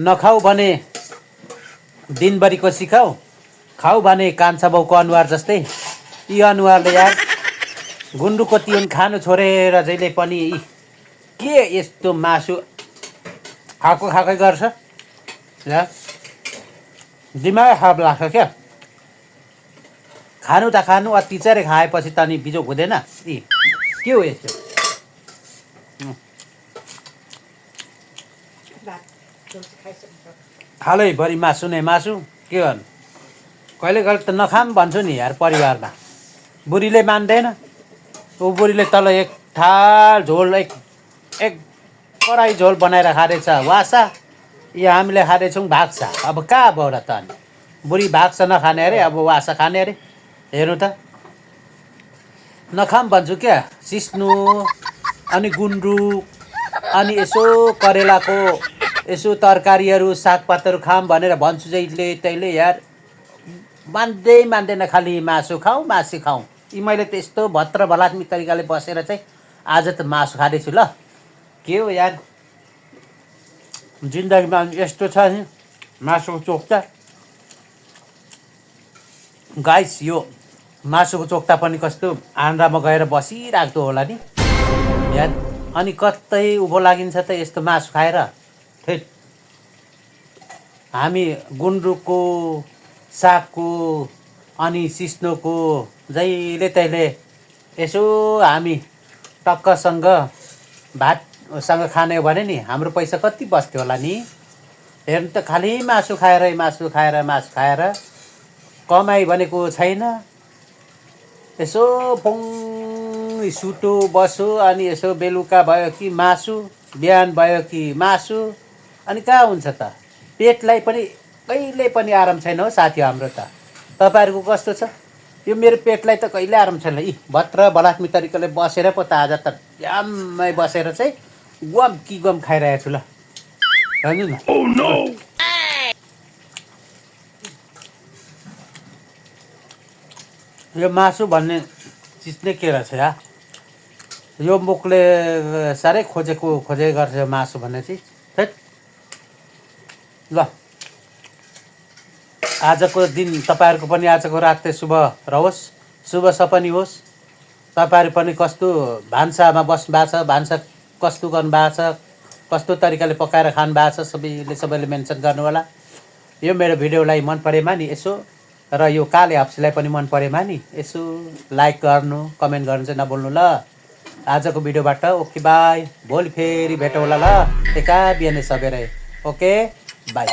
नखाऊ भने दिनभरिको सिकाऊ, खाऊ भने कान्छा बाउको अनुहार जस्तै। यी अनुहारले यार गुन्द्रुकको तिउन खानु छोडेर जहिले पनि के यस्तो मासु खाएकै गर्छ यार, दिमाग खराब लाग्छ क्या। खानु त खानु, अत्याचारै खाएपछि त अनि बिजोग हुँदैन। के हो यस्तो? हालैभरि मासु नै मासु, के गर्नु? कहिले कहिले त नखाम भन्छु नि यार। परिवारमा बुढीले मान्दैन, ऊ बुढीले तल एक थाल झोल एक कराई झोल बनाएर खाँदैछ वासा, यहाँ हामीले खाँदैछौँ भाग्छ। अब कहाँबाट त अनि बुढी भाग्छ नखाने अरे, अब वासा खाने अरे। हेर्नु त, नखाम भन्छु क्या। सिस्नु अनि गुन्द्रुक अनि यसो करेलाको यसो तरकारीहरू सागपातहरू खाम भनेर भन्छु जहिले तैले यार मान्दैन। खालि मासु खाऊ मासु खाऊ। यी मैले त्यस्तो भत्र भलात्मी तरिकाले बसेर चाहिँ आज त मासु खाँदैछु ल। के हो यार, जिन्दगीमा यस्तो छ नि मासुको चोक्ता। गाइस, यो मासुको चोक्ता पनि कस्तो आन्द्रामा गएर बसिराख्दो होला नि यार। अनि कतै उँभो लागिन्छ त यस्तो मासु खाएर। थेट हामी गुन्द्रुकको सागको अनि सिस्नोको जहिले तैले यसो हामी टक्कसँग भातसँग खाने हो भने नि हाम्रो पैसा कति बस्थ्यो होला नि। हेर्नु त, खालि मासु खाएर कमाइ भनेको छैन। यसो पङ सुतो बसो अनि यसो बेलुका भयो कि मासु, बिहान भयो कि मासु, अनि कहाँ हुन्छ त? पेटलाई पनि कहिले पनि आराम छैन हो साथी हाम्रो त। तपाईँहरूको कस्तो छ? यो मेरो पेटलाई त कहिले आराम छैन। भत्र बलात्मी तरिकाले बसेर पो त आज त याममै बसेर चाहिँ गम खाइरहेको छु ल। हेर्नु न, यो मासु भन्ने चिज नै के रहेछ या? यो मुखले साह्रै खोजे गर्छ मासु भन्ने चिज। थेट ल, आजको दिन तपाईँहरूको पनि आजको रात चाहिँ शुभ रहोस्, शुभ सपनी होस्। तपाईँहरू पनि कस्तो भान्सामा बस्नु भएको छ, भान्सा कस्तो गर्नु भएको छ, कस्तो तरिकाले पकाएर खानु भएको छ, सबैले मेन्सन गर्नु होला। यो मेरो भिडियोलाई मन परेमा नि यसो, र यो काले हप्सीलाई पनि मन परेमा नि यसो लाइक गर्नु, कमेन्ट गर्नु चाहिँ नभुल्नु ल। आजको भिडियोबाट ओके बाई। भोलि फेरि भेटौँ होला ल, एका बिहानै सबेरै। Okay by.